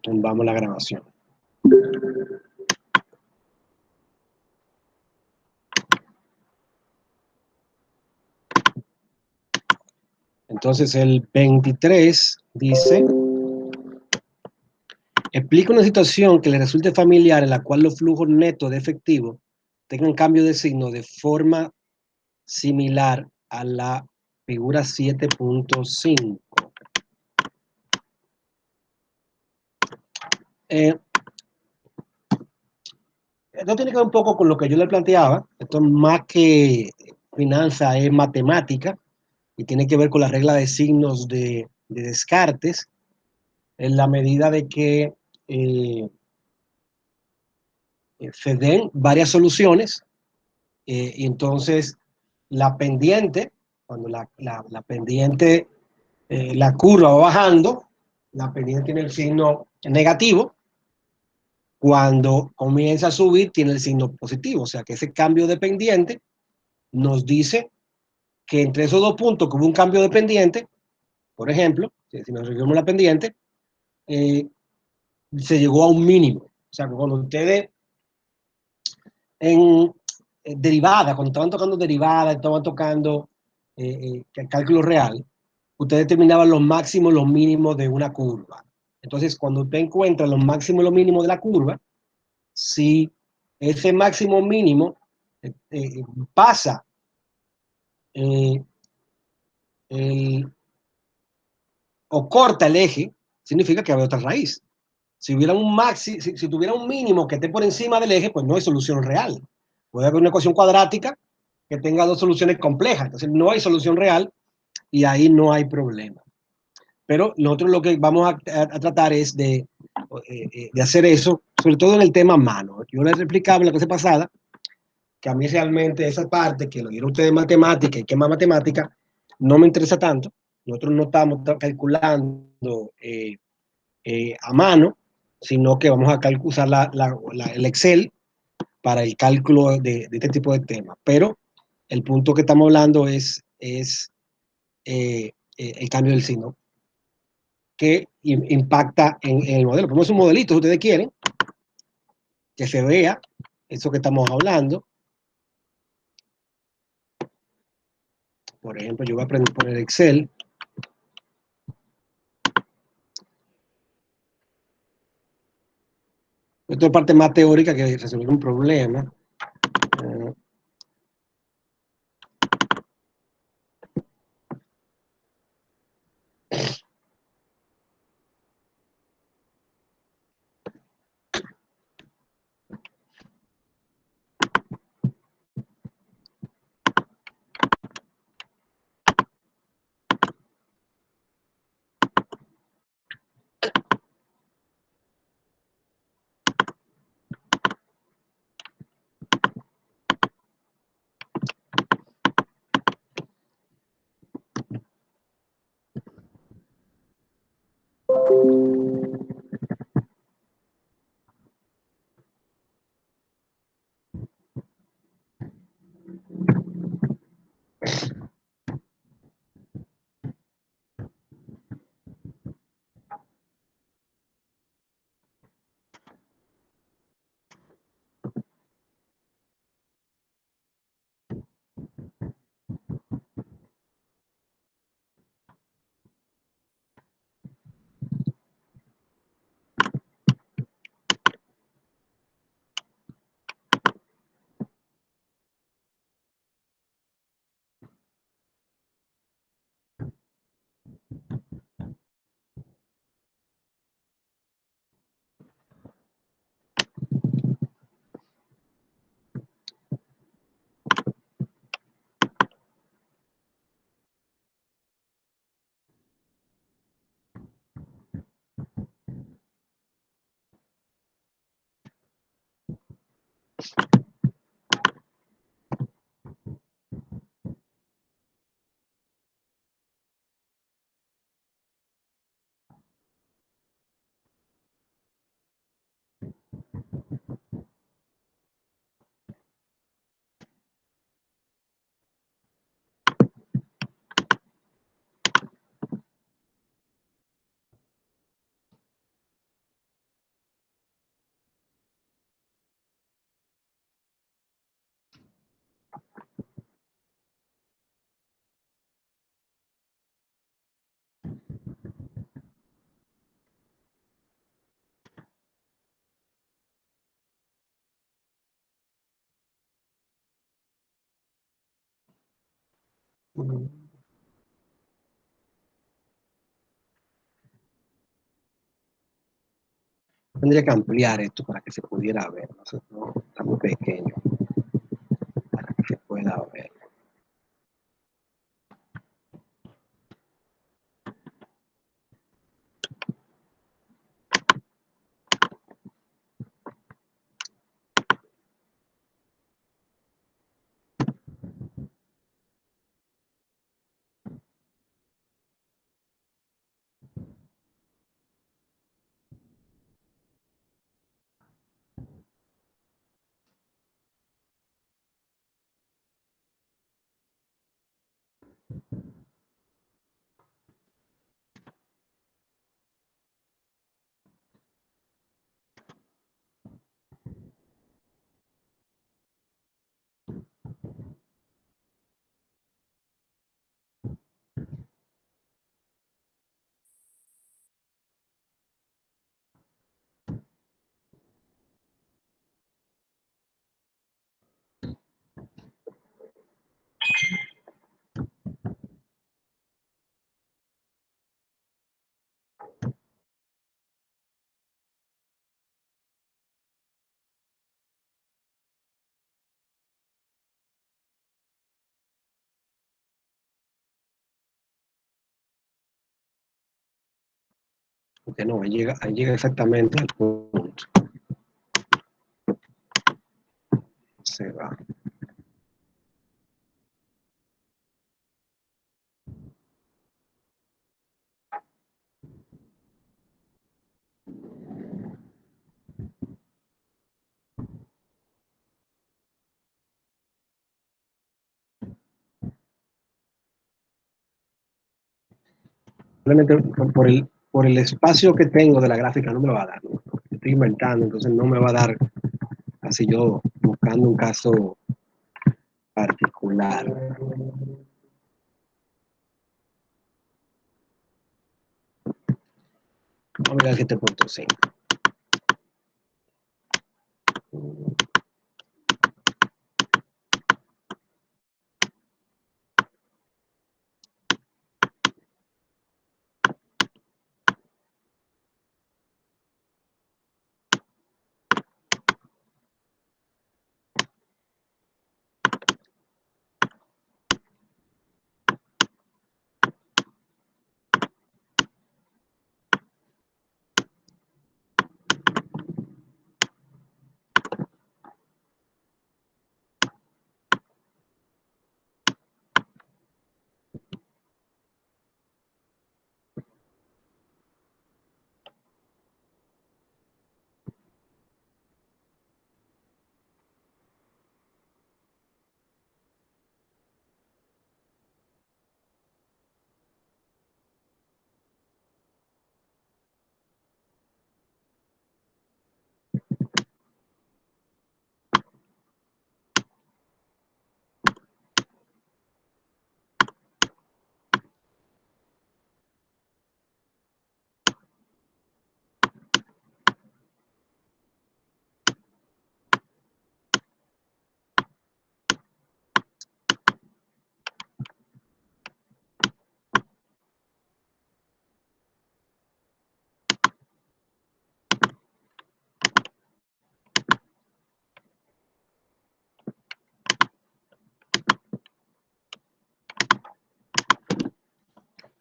tumbamos la grabación. Entonces el 23 dice: explica una situación que le resulte familiar en la cual los flujos netos de efectivo tengan cambio de signo de forma similar a la figura 7.5. Esto tiene que ver un poco con lo que yo le planteaba. Esto más que finanza es matemática y tiene que ver con la regla de signos de Descartes, en la medida de que se den varias soluciones y entonces la pendiente, cuando la pendiente, la curva va bajando, la pendiente tiene el signo negativo. Cuando comienza a subir, tiene el signo positivo. O sea que ese cambio de pendiente nos dice que entre esos dos puntos que hubo un cambio de pendiente, por ejemplo, si nos referimos la pendiente, se llegó a un mínimo. O sea que cuando ustedes en derivada, cuando estaban tocando derivada, estaban tocando cálculo real, usted determinaba los máximos y los mínimos de una curva. Entonces, cuando usted encuentra los máximos y los mínimos de la curva, si ese máximo mínimo pasa o corta el eje, significa que había otra raíz. Si hubiera un si tuviera un mínimo que esté por encima del eje, pues no hay solución real. Puede haber una ecuación cuadrática que tenga dos soluciones complejas. Entonces no hay solución real y ahí no hay problema. Pero nosotros lo que vamos a tratar es de hacer eso, sobre todo en el tema mano. Yo les explicaba en la clase pasada que a mí realmente esa parte, que lo dieron ustedes de matemática y que más matemática, no me interesa tanto. Nosotros no estamos calculando a mano, sino que vamos a usar el Excel para el cálculo de este tipo de temas. Pero el punto que estamos hablando es el cambio del signo que impacta en el modelo. Ponemos un modelito, si ustedes quieren, que se vea eso que estamos hablando. Por ejemplo, yo voy a aprender por el Excel. Esta es parte más teórica que resolver un problema. Tendría que ampliar esto para que se pudiera ver. No, sé, no, está muy pequeño para que se pueda ver. Porque no, ahí llega exactamente al punto. Se va. Simplemente por el espacio que tengo de la gráfica no me lo va a dar. ¿No? Estoy inventando, entonces no me va a dar así yo buscando un caso particular. Vamos a ver que te punto 5.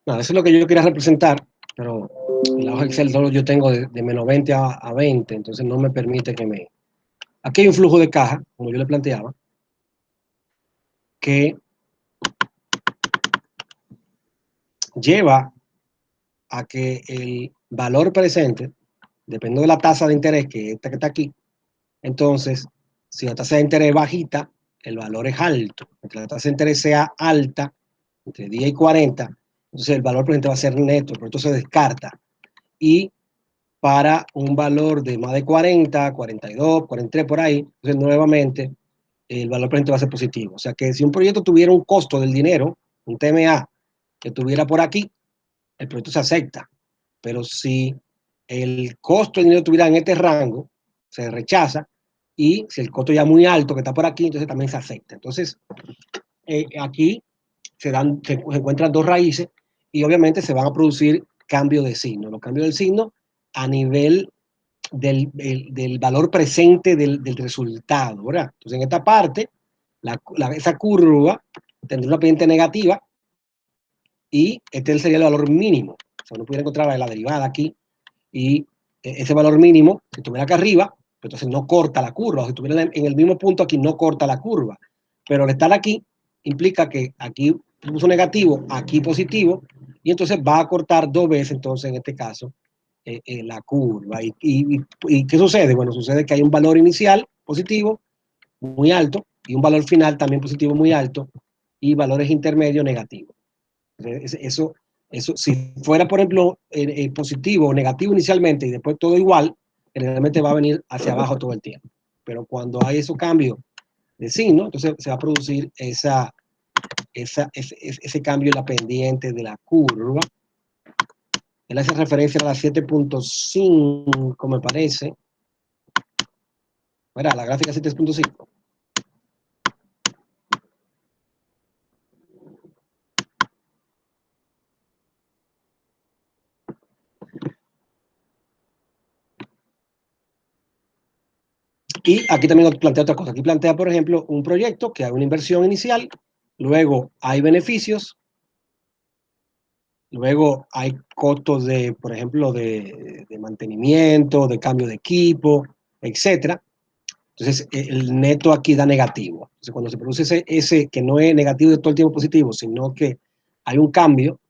No, eso es lo que yo quería representar, pero la hoja Excel solo yo tengo de menos 20 a 20, entonces no me permite que me... Aquí hay un flujo de caja, como yo le planteaba, que lleva a que el valor presente, depende de la tasa de interés, que esta que está aquí, entonces, si la tasa de interés es bajita, el valor es alto. Mientras la tasa de interés sea alta, entre 10 y 40, entonces el valor presente va a ser neto, pero entonces se descarta. Y para un valor de más de 40, 42, 43 por ahí, entonces nuevamente el valor presente va a ser positivo. O sea que si un proyecto tuviera un costo del dinero, un TMA, que estuviera por aquí, el proyecto se acepta. Pero si el costo del dinero estuviera en este rango, se rechaza. Y si el costo ya es muy alto, que está por aquí, entonces también se acepta. Entonces, aquí se encuentran dos raíces y obviamente se van a producir cambios de signo. Los cambios del signo a nivel del valor presente del resultado, ¿verdad? Entonces, en esta parte, esa curva tendría una pendiente negativa y este sería el valor mínimo. O sea, uno pudiera encontrar la derivada aquí y ese valor mínimo, si estuviera acá arriba, pues entonces no corta la curva. O si estuviera en el mismo punto aquí, no corta la curva. Pero al estar aquí, implica que aquí puso negativo, aquí positivo, y entonces va a cortar dos veces, entonces en este caso, la curva. ¿Y qué sucede? Bueno, sucede que hay un valor inicial positivo muy alto y un valor final también positivo muy alto y valores intermedios negativos. Eso, si fuera, por ejemplo, positivo o negativo inicialmente y después todo igual, generalmente va a venir hacia abajo todo el tiempo. Pero cuando hay esos cambios de signo, entonces se va a producir ese cambio en la pendiente de la curva. Él hace referencia a la 7.5, me parece. Mira, la gráfica 7.5. Y aquí también plantea otra cosa. Aquí plantea, por ejemplo, un proyecto que hay una inversión inicial, luego hay beneficios, luego hay costos de, por ejemplo, de mantenimiento, de cambio de equipo, etcétera. Entonces, el neto aquí da negativo. Entonces, cuando se produce ese que no es negativo de todo el tiempo positivo, sino que hay un cambio,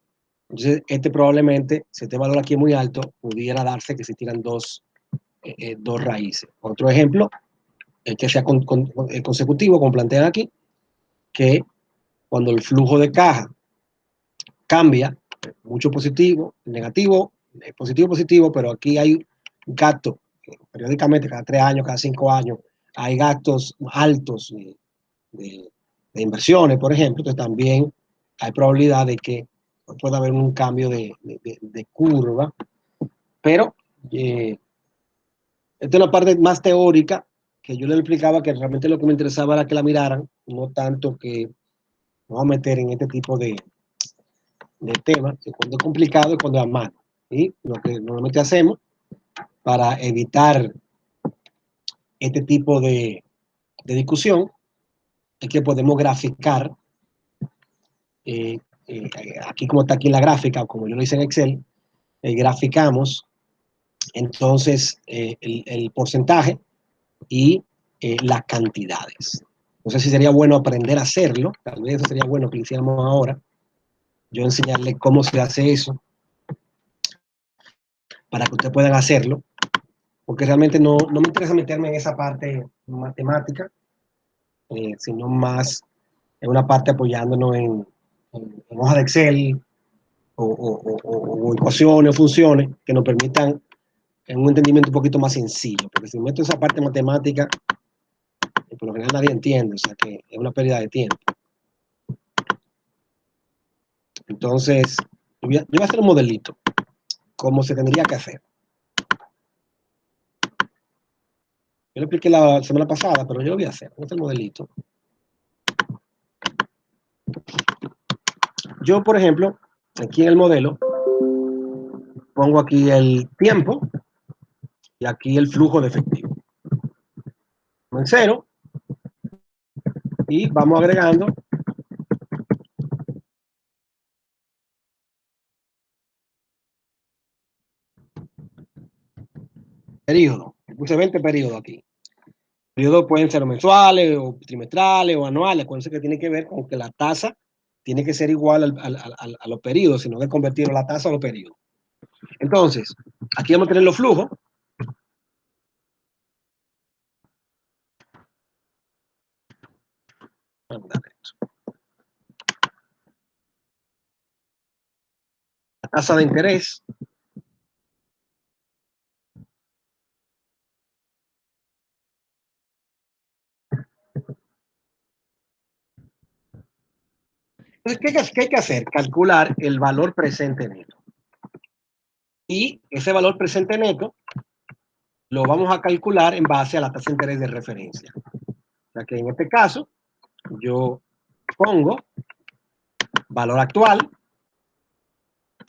entonces este probablemente, si este valor aquí es muy alto, pudiera darse que se tiran dos raíces. Otro ejemplo, que sea consecutivo, como plantean aquí, que cuando el flujo de caja cambia, mucho positivo, negativo, positivo, positivo, pero aquí hay gastos, periódicamente, cada 3 años, cada 5 años, hay gastos altos de, de inversiones, por ejemplo, entonces también hay probabilidad de que pueda haber un cambio de curva, pero esta es la parte más teórica que yo le explicaba que realmente lo que me interesaba era que la miraran, no tanto que vamos a meter en este tipo de temas, que cuando es complicado y cuando es a mano. Y lo que normalmente hacemos para evitar este tipo discusión es que podemos graficar, eh, eh, aquí como está aquí en la gráfica, o como yo lo hice en Excel, graficamos entonces el porcentaje y las cantidades. No sé si sería bueno aprender a hacerlo, tal vez eso sería bueno que lo hiciéramos ahora, yo enseñarles cómo se hace eso, para que ustedes puedan hacerlo, porque realmente no me interesa meterme en esa parte matemática, sino más en una parte apoyándonos en hojas de Excel o ecuaciones o funciones que nos permitan en un entendimiento un poquito más sencillo, porque si meto esa parte matemática, por lo general nadie entiende, o sea que es una pérdida de tiempo. Entonces, yo voy a hacer un modelito, como se tendría que hacer. Yo lo expliqué la semana pasada, pero yo lo voy a hacer. Voy a hacer el modelito. Yo, por ejemplo, aquí en el modelo, pongo aquí el tiempo y aquí el flujo de efectivo. En cero, y vamos agregando periodo. Puse 20 periodos aquí. Periodos pueden ser mensuales o trimestrales o anuales. Acuérdense que tiene que ver con que la tasa tiene que ser igual a los periodos, sino que convertir la tasa a los periodos. Entonces, aquí vamos a tener los flujos. La tasa de interés. Entonces, ¿qué hay que hacer? Calcular el valor presente neto. Y ese valor presente neto lo vamos a calcular en base a la tasa de interés de referencia. O sea que en este caso, yo pongo valor actual,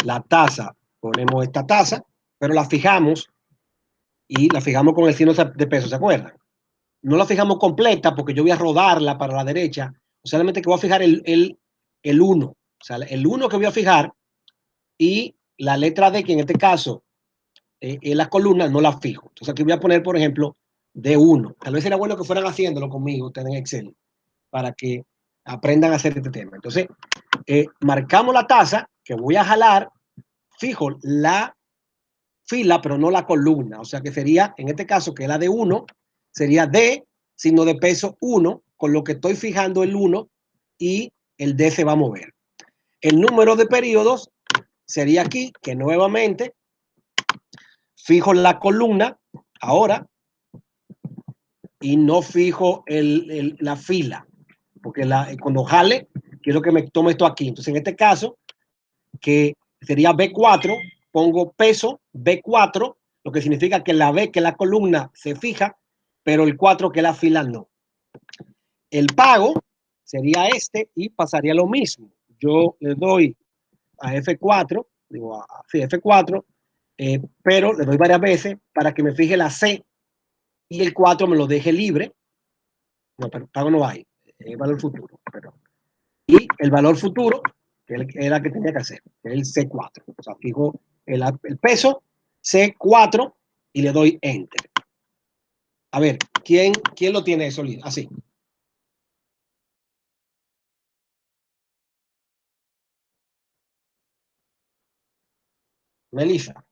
la tasa, ponemos esta tasa, pero la fijamos y la fijamos con el signo de peso, ¿se acuerdan? No la fijamos completa porque yo voy a rodarla para la derecha, solamente que voy a fijar el 1, o sea, el 1 que voy a fijar y la letra D, que en este caso en la columna, no la fijo. Entonces aquí voy a poner, por ejemplo, D1. Tal vez sería bueno que fueran haciéndolo conmigo ustedes en Excel para que aprendan a hacer este tema. Entonces, marcamos la tasa que voy a jalar, fijo la fila, pero no la columna. O sea que sería, en este caso, que es la de 1, sería D, signo de peso 1, con lo que estoy fijando el 1 y el D se va a mover. El número de periodos sería aquí, que nuevamente fijo la columna ahora y no fijo la fila, porque cuando jale, quiero que me tome esto aquí. Entonces, en este caso, que sería B4, pongo peso B4, lo que significa que la B, que la columna, se fija, pero el 4, que la fila, no. El pago sería este y pasaría lo mismo. Yo le doy a F4, digo, sí, F4, pero le doy varias veces para que me fije la C y el 4 me lo deje libre. No, pero pago no hay, es valor futuro. Pero, y el valor futuro, que era que tenía que hacer, que es el C4. O sea, fijo el peso C4 y le doy Enter. A ver, ¿quién lo tiene eso? Así. Melissa.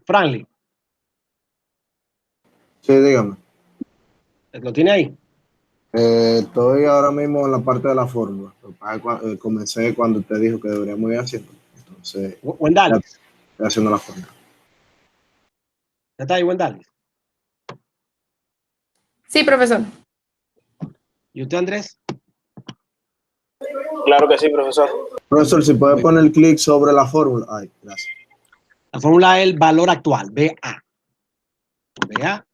Franklin, Sí, dígame. ¿lo tiene ahí? Estoy ahora mismo en la parte de la fórmula. Comencé cuando usted dijo que deberíamos ir haciendo. Entonces, ya Wendalis. estoy haciendo la fórmula. ¿Ya está ahí, Wendalis? Sí, profesor. ¿Y usted, Andrés? Claro que sí, profesor. Profesor, si puede poner clic sobre la fórmula. Ay, gracias. La fórmula es el valor actual, BA. BA.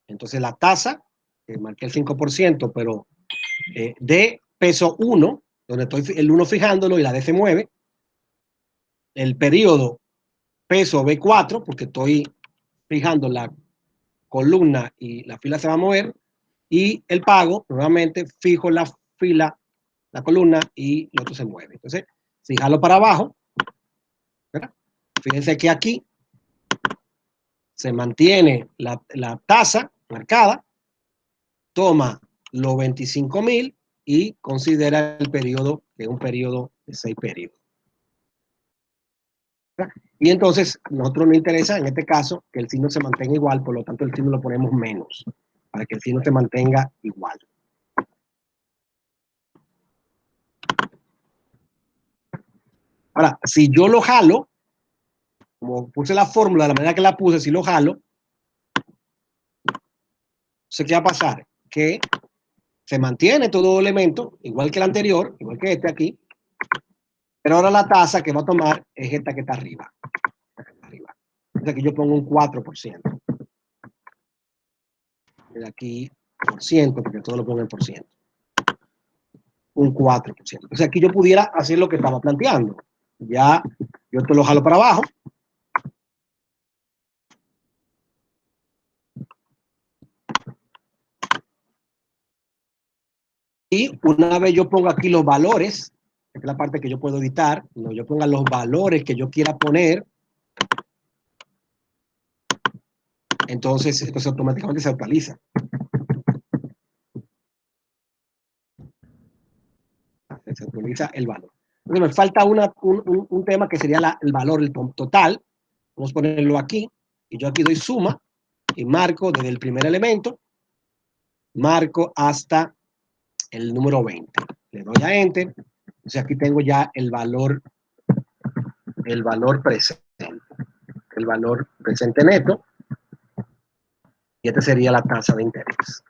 Entonces la tasa, que marqué el 5%, pero de peso 1, donde estoy el 1 fijándolo y la D se mueve. El periodo peso B4, porque estoy fijando la columna y la fila se va a mover. y el pago, nuevamente fijo la fila, la columna y el otro se mueve. Entonces, si jalo para abajo, ¿verdad? Fíjense que aquí se mantiene la tasa marcada, toma los 25.000 y considera el periodo, que es un periodo de 6 periodos. Y entonces, a nosotros nos interesa, en este caso, que el signo se mantenga igual, por lo tanto, el signo lo ponemos menos, para que el signo se mantenga igual. Ahora, si yo lo jalo, como puse la fórmula de la manera que la puse, si lo jalo, ¿qué va a pasar? Que se mantiene todo elemento, igual que el anterior, igual que este aquí, pero ahora la tasa que va a tomar es esta que está arriba. Entonces aquí yo pongo un 4%. De aquí, por ciento, porque todo lo pongo en por ciento. Un 4%. Entonces aquí yo pudiera hacer lo que estaba planteando. Ya yo esto lo jalo para abajo. Y una vez yo pongo aquí los valores, que es la parte que yo puedo editar, cuando yo ponga los valores que yo quiera poner, entonces esto automáticamente se actualiza. Se actualiza el valor. Entonces me falta un tema que sería el valor, el total. Vamos a ponerlo aquí. Y yo aquí doy suma y marco desde el primer elemento, marco hasta el número 20. Le doy a Enter. Entonces aquí tengo ya el valor presente. El valor presente neto. Y esta sería la tasa de interés.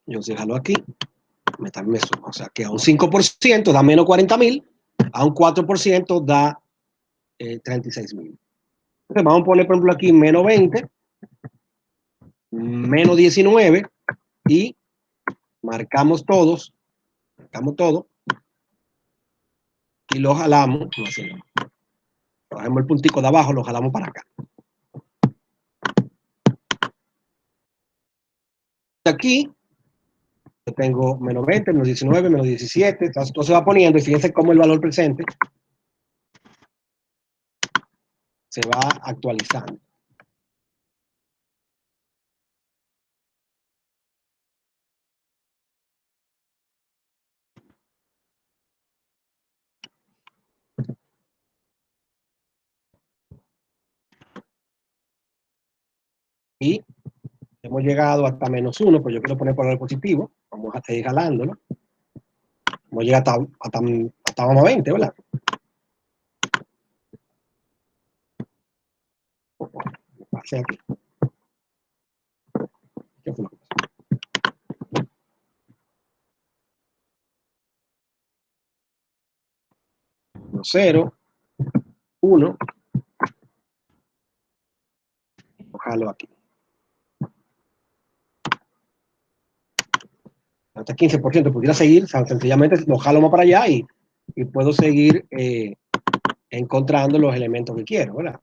Yo si jalo aquí, también me suma. O sea que a un 5% da menos 40.000, a un 4% da 36.000. Entonces vamos a poner, por ejemplo, aquí menos 20, menos 19 y marcamos todo y lo jalamos, no sé, cogemos el puntico de abajo, lo jalamos para acá. Aquí yo tengo menos 20, menos 19, menos 17, entonces todo se va poniendo y fíjense cómo el valor presente se va actualizando. Y hemos llegado hasta menos 1, pues yo quiero poner por el positivo, vamos a seguir jalándolo. Vamos a llegar hasta vamos a 20, ¿verdad? Pasé aquí. ¿Qué fue lo que pasó? 0, 1, jalo aquí. Hasta 15%, pudiera seguir, sencillamente lo jalo más para allá y puedo seguir encontrando los elementos que quiero, ¿verdad?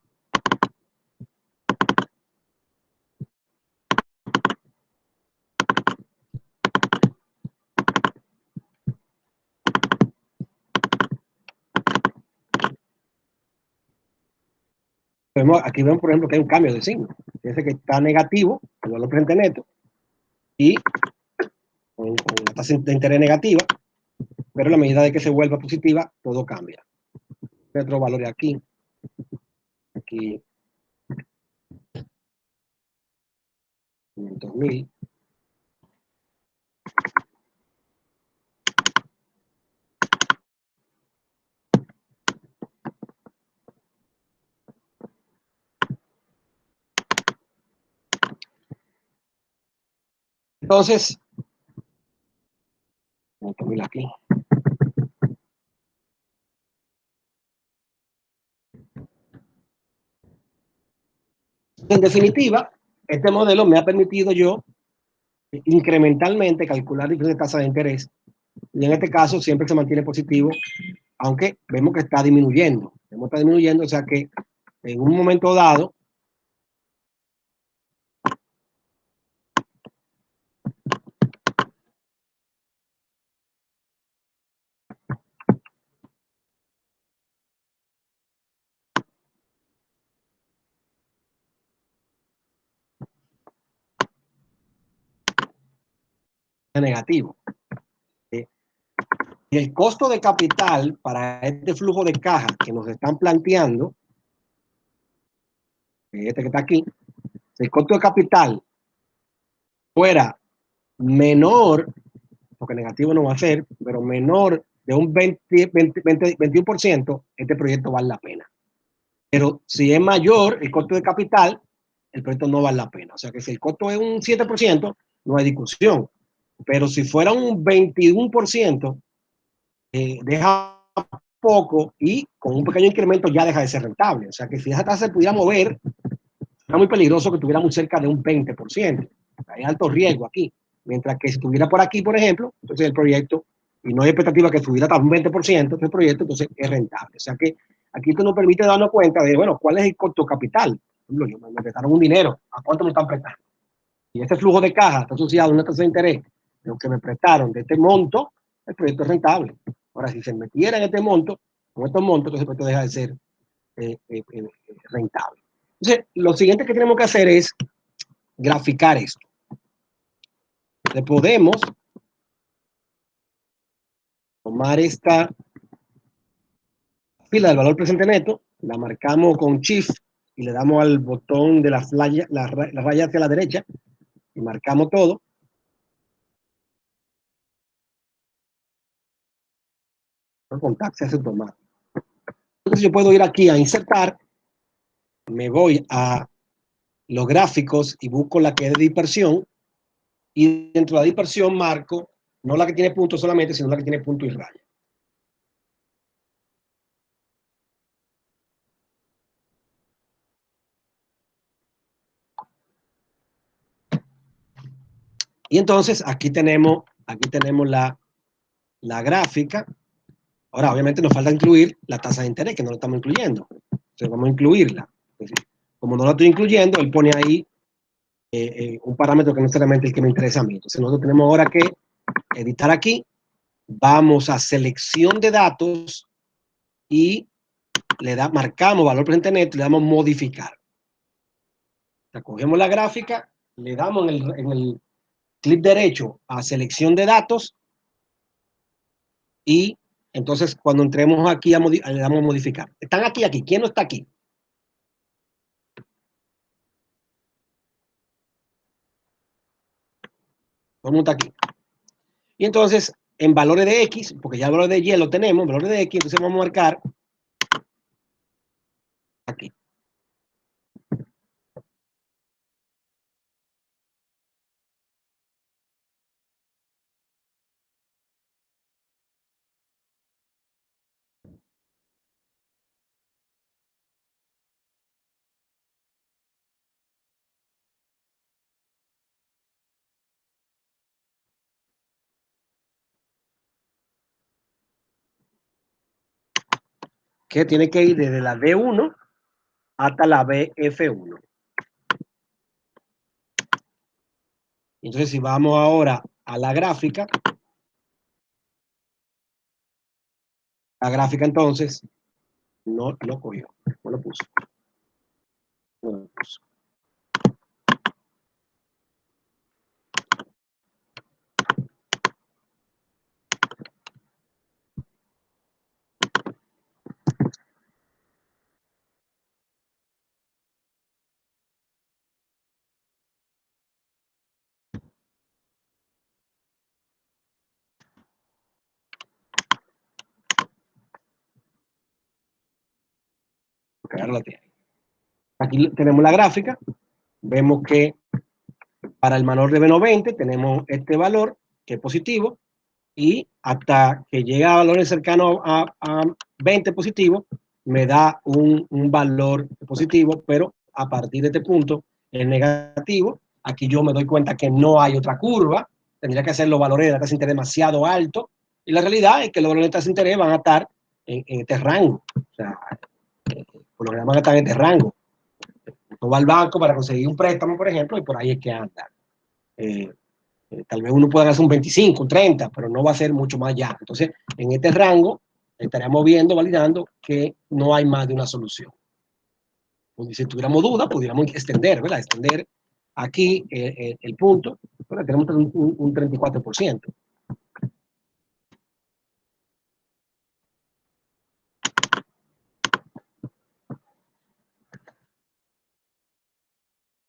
Aquí vemos, por ejemplo, que hay un cambio de signo. Fíjense que está negativo, el valor presente neto, y con una tasa de interés negativa, pero a la medida de que se vuelva positiva, todo cambia. Otro valor aquí, 500.000. Entonces, 500.000 aquí. En definitiva, este modelo me ha permitido yo incrementalmente calcular diferentes tasas de interés. Y en este caso siempre se mantiene positivo, aunque vemos que está disminuyendo. Vemos que está disminuyendo, o sea que en un momento dado, es negativo. Y el costo de capital para este flujo de caja que nos están planteando, este que está aquí, si el costo de capital fuera menor, porque negativo no va a ser, pero menor de un 21%, este proyecto vale la pena. Pero si es mayor el costo de capital, el proyecto no vale la pena. O sea que si el costo es un 7%, no hay discusión. Pero si fuera un 21%, deja poco y con un pequeño incremento ya deja de ser rentable. O sea que si esa tasa se pudiera mover, era muy peligroso que estuviera muy cerca de un 20%. Hay alto riesgo aquí. Mientras que si estuviera por aquí, por ejemplo, entonces el proyecto, y no hay expectativa que subiera hasta un 20%, el proyecto entonces es rentable. O sea que aquí esto nos permite darnos cuenta de, bueno, ¿cuál es el costo capital? Por ejemplo, me prestaron un dinero, ¿a cuánto me están prestando? Y este flujo de caja está asociado a una tasa de interés de lo que me prestaron de este monto, el proyecto es rentable. Ahora, si se metiera en este monto, con estos montos, entonces el proyecto deja de ser rentable. Entonces, lo siguiente que tenemos que hacer es graficar esto. Le podemos tomar esta fila del valor presente neto, la marcamos con Shift y le damos al botón de la raya hacia la derecha y marcamos todo. Con Tab se hace automático. Entonces yo puedo ir aquí a insertar, me voy a los gráficos y busco la que es de dispersión y dentro de la dispersión marco no la que tiene punto solamente, sino la que tiene punto y raya. Y entonces aquí tenemos la gráfica. Ahora, obviamente nos falta incluir la tasa de interés, que no lo estamos incluyendo. Entonces vamos a incluirla. Entonces, como no la estoy incluyendo, él pone ahí un parámetro que no es necesariamente el que me interesa a mí. Entonces nosotros tenemos ahora que editar aquí. Vamos a selección de datos y marcamos valor presente neto y le damos modificar. O sea, cogemos la gráfica, le damos en el clic derecho a selección de datos y entonces cuando entremos aquí le damos a modificar. Están aquí. ¿Quién no está aquí? Todo el mundo está aquí. Y entonces, en valores de X, porque ya el valor de Y lo tenemos, valores de X, entonces vamos a marcar aquí. Que tiene que ir desde la D1 hasta la BF1. Entonces, si vamos ahora a la gráfica entonces no lo cogió, no lo puso. No lo puso. Okay, ahora lo tiene. Aquí tenemos la gráfica, vemos que para el valor de B90 tenemos este valor que es positivo y hasta que llega a valores cercanos a 20 positivo me da un valor positivo, pero a partir de este punto es negativo Aquí yo me doy cuenta que no hay otra curva. Tendría que hacer los valores de la tasa de interés demasiado altos. Y la realidad es que los valores de tasa de interés van a estar en este rango. O sea, por lo general van a estar en este rango. Uno va al banco para conseguir un préstamo, por ejemplo, y por ahí es que anda. Tal vez uno pueda hacer un 25, un 30, pero no va a ser mucho más allá. Entonces, en este rango estaríamos viendo, validando que no hay más de una solución. Si tuviéramos duda, pudiéramos extender, ¿verdad? Extender aquí el punto, bueno, tenemos un 34%.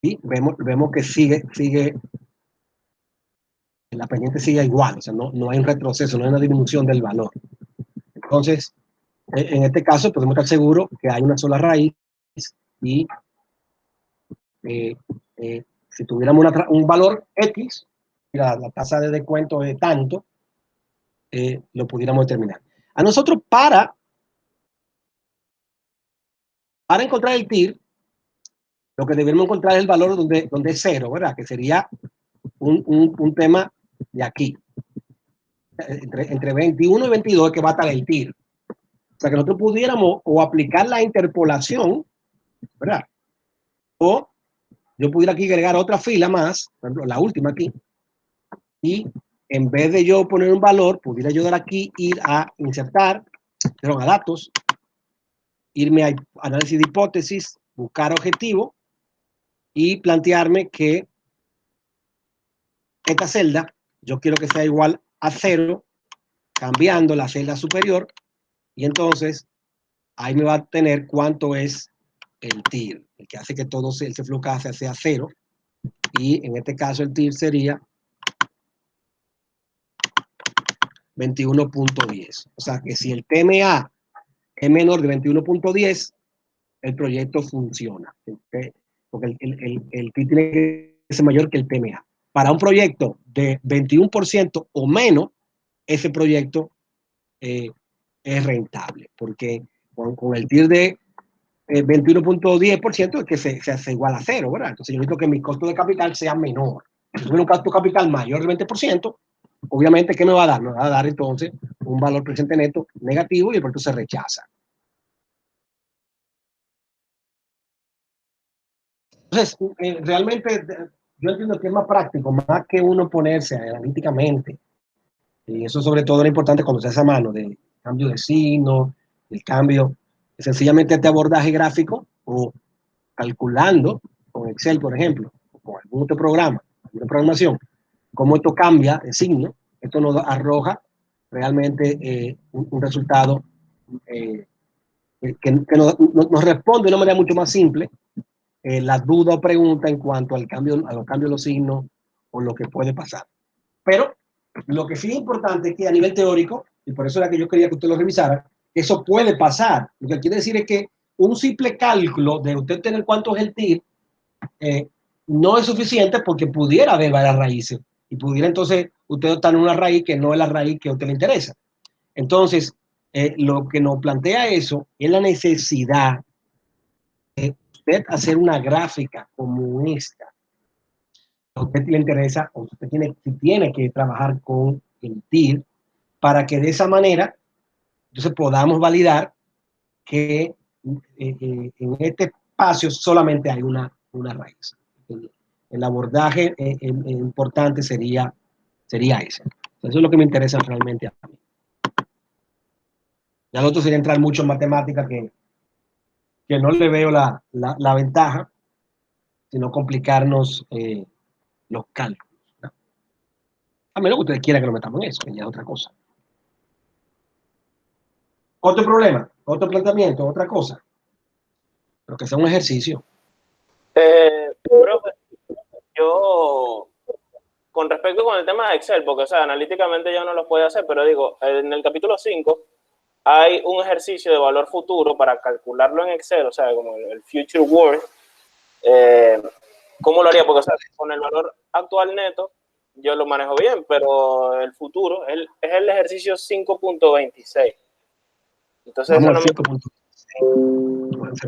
Y vemos que sigue, la pendiente sigue igual, o sea, no hay un retroceso, no hay una disminución del valor. Entonces, en este caso podemos estar seguros que hay una sola raíz y si tuviéramos un valor X, la tasa de descuento es tanto, lo pudiéramos determinar. A nosotros para encontrar el TIR, lo que debemos encontrar es el valor donde es cero, ¿verdad? Que sería un tema de aquí. Entre 21 y 22 que va a estar el TIR. O sea, que nosotros pudiéramos o aplicar la interpolación, ¿verdad? O yo pudiera aquí agregar otra fila más, por ejemplo, la última aquí, y en vez de yo poner un valor, pudiera yo dar aquí, ir a insertar, pero a datos, irme a análisis de hipótesis, buscar objetivo y plantearme que esta celda yo quiero que sea igual a 0, cambiando la celda superior, y entonces ahí me va a tener cuánto es el TIR, el que hace que todo ese flujo sea 0, y en este caso el TIR sería 21.10. O sea que si el TMA es menor de 21.10, el proyecto funciona. Porque el TIR tiene que ser mayor que el TMA. Para un proyecto de 21% o menos, ese proyecto es rentable, porque con el TIR de 21.10% es que se hace igual a 0, ¿verdad? Entonces yo necesito que mi costo de capital sea menor. Si tuviera un costo de capital mayor del 20%, obviamente, ¿qué me va a dar? Me va a dar entonces un valor presente neto negativo y el proyecto se rechaza. Entonces, realmente yo entiendo que es más práctico, más que uno ponerse analíticamente, y eso sobre todo es importante cuando se hace a mano, del cambio de signo, el cambio, sencillamente este abordaje gráfico o calculando con Excel, por ejemplo, o con algún otro programa, alguna programación, cómo esto cambia el signo, esto nos arroja realmente un resultado que nos responde de una manera mucho más simple la duda o pregunta en cuanto al cambio, a los cambios de los signos o lo que puede pasar. Pero lo que sí es importante es que a nivel teórico, y por eso era que yo quería que usted lo revisara, eso puede pasar. Lo que quiere decir es que un simple cálculo de usted tener cuánto es el TIR no es suficiente porque pudiera haber varias raíces y pudiera entonces usted estar en una raíz que no es la raíz que a usted le interesa. Entonces, lo que nos plantea eso es la necesidad de usted hacer una gráfica como esta. A usted le interesa, o usted tiene que trabajar con el TIR para que de esa manera entonces podamos validar que en este espacio solamente hay una raíz. El abordaje importante sería ese. Eso es lo que me interesa realmente a mí. Ya lo otro sería entrar mucho en matemática que no le veo la ventaja, sino complicarnos los cálculos, ¿no? A menos que ustedes quieran que lo metamos en eso, que ya es otra cosa. Otro problema, otro planteamiento, otra cosa. Pero que sea un ejercicio. Profe, yo, con respecto con el tema de Excel, porque, o sea, analíticamente ya no lo puede hacer, pero digo, en el capítulo 5 hay un ejercicio de valor futuro para calcularlo en Excel, o sea, como el Future World. ¿Cómo lo haría? Porque, o sea, con el valor actual neto, yo lo manejo bien, pero el futuro es el ejercicio 5.26. Entonces, Vamos eso al no 5.6.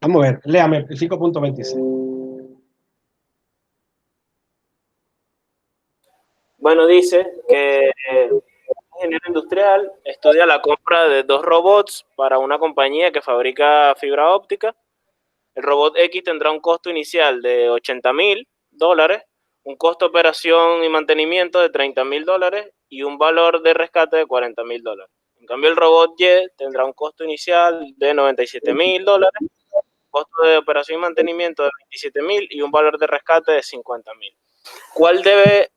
Vamos a ver, léame el 5.26. Bueno, dice que ingeniero industrial estudia la compra de 2 robots para una compañía que fabrica fibra óptica. El robot X tendrá un costo inicial de $80,000, un costo de operación y mantenimiento de $30,000 y un valor de rescate de $40,000. En cambio, el robot Y tendrá un costo inicial de $97,000, costo de operación y mantenimiento de $27,000 y un valor de rescate de $50,000. ¿Cuál debe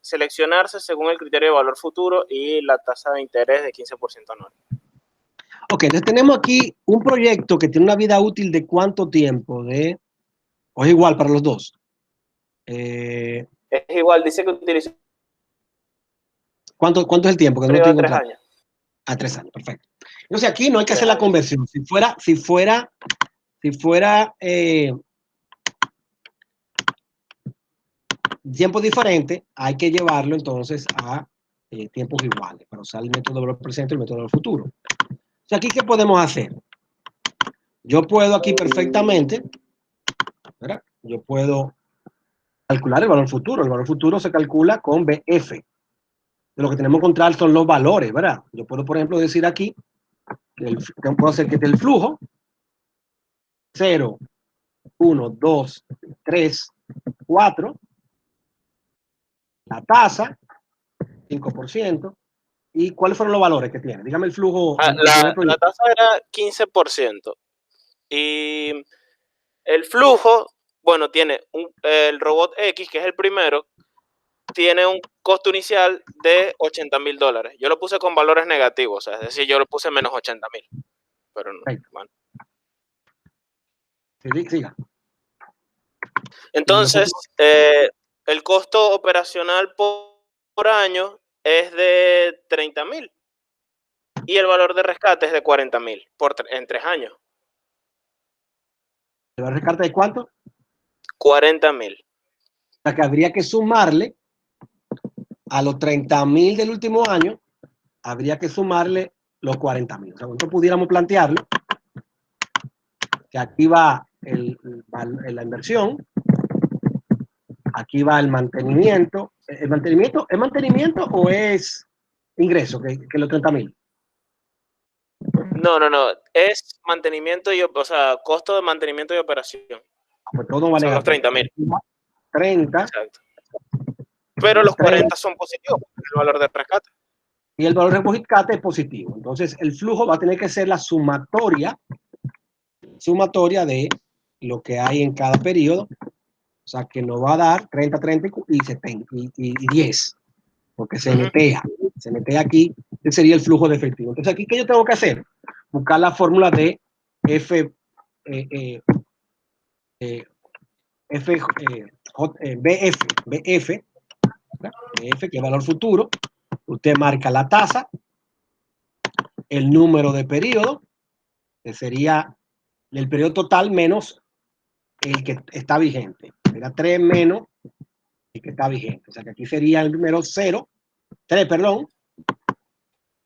seleccionarse según el criterio de valor futuro y la tasa de interés de 15% anual? Ok, entonces tenemos aquí un proyecto que tiene una vida útil de cuánto tiempo, o es igual para los dos. Es igual, dice que utiliza ¿Cuánto es el tiempo? Que un no periodo estoy de 3 encontrando. años. A 3 años, perfecto. Entonces aquí no hay que 3 hacer la años. conversión. Si fuera tiempo diferente, hay que llevarlo entonces a tiempos iguales para usar el método de valor presente y el método del futuro. O sea, aquí, ¿qué podemos hacer? Yo puedo aquí perfectamente, ¿verdad? Yo puedo calcular el valor futuro. El valor futuro se calcula con BF. De lo que tenemos que encontrar son los valores, ¿verdad? Yo puedo, por ejemplo, decir aquí, puedo hacer que esté el flujo, 0, 1, 2, 3, 4, la tasa, 5%, y cuáles fueron los valores que tiene. Dígame el flujo. La tasa era 15%. Y el flujo, bueno, tiene el robot X, que es el primero, tiene un costo inicial de $80,000. Yo lo puse con valores negativos, o sea, es decir, yo lo puse menos 80,000. Pero no, bueno. Siga. Entonces, el costo operacional por año es de 30,000 y el valor de rescate es de 40,000 en 3 años. ¿El valor de rescate de cuánto? 40,000. O sea, que habría que sumarle a los 30,000 del último año, habría que sumarle los 40,000. O sea, nosotros pudiéramos plantearlo que aquí va la inversión, aquí va el mantenimiento. ¿El mantenimiento es mantenimiento o es ingreso, que los 30,000? No. Es mantenimiento o sea, costo de mantenimiento y operación. Pues todo va Son negativo. los 30,000. 30. Exacto. Pero los 40 son positivos, el valor de rescate. Y el valor de rescate es positivo. Entonces, el flujo va a tener que ser la sumatoria de lo que hay en cada periodo. O sea, que nos va a dar 30, 30 y 70 y 10. Porque se netea aquí, ese sería el flujo de efectivo. Entonces, aquí, ¿qué yo tengo que hacer? Buscar la fórmula de BF, que es valor futuro. Usted marca la tasa, el número de periodo, que sería el periodo total menos el que está vigente. Era 3 menos el que está vigente. O sea que aquí sería el número 3, perdón,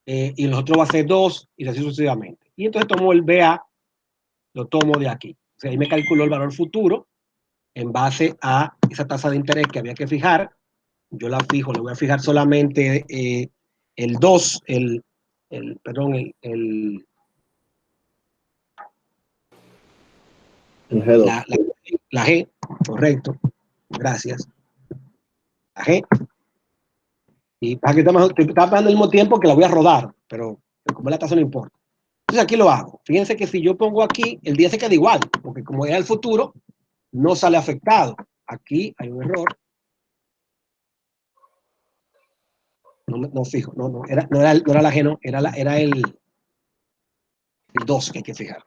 y el otro va a ser 2 y así sucesivamente. Y entonces tomo el BA, lo tomo de aquí. O sea, ahí me calculó el valor futuro en base a esa tasa de interés que había que fijar. Yo la fijo, le voy a fijar solamente el 2, perdón, el G2. La G, correcto. Gracias. La G. Y para que está pasando al mismo tiempo que la voy a rodar, pero como la tasa no importa. Entonces aquí lo hago. Fíjense que si yo pongo aquí, el día se queda igual, porque como era el futuro, no sale afectado. Aquí hay un error. No fijo, no era la G, no, era el 2 que hay que fijar.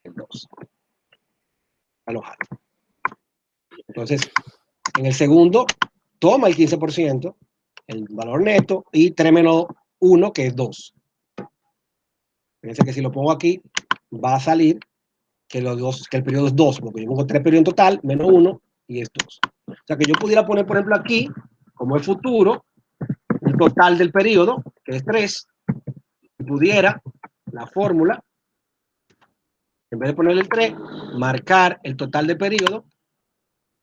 El 2. Alojar. Entonces, en el segundo, toma el 15%, el valor neto, y 3 menos 1, que es 2. Fíjense que si lo pongo aquí, va a salir que el periodo es 2, porque yo pongo 3 periodos en total, menos 1, y es 2. O sea que yo pudiera poner, por ejemplo, aquí, como es futuro, un total del periodo, que es 3, y pudiera la fórmula En vez de ponerle el 3, marcar el total de periodo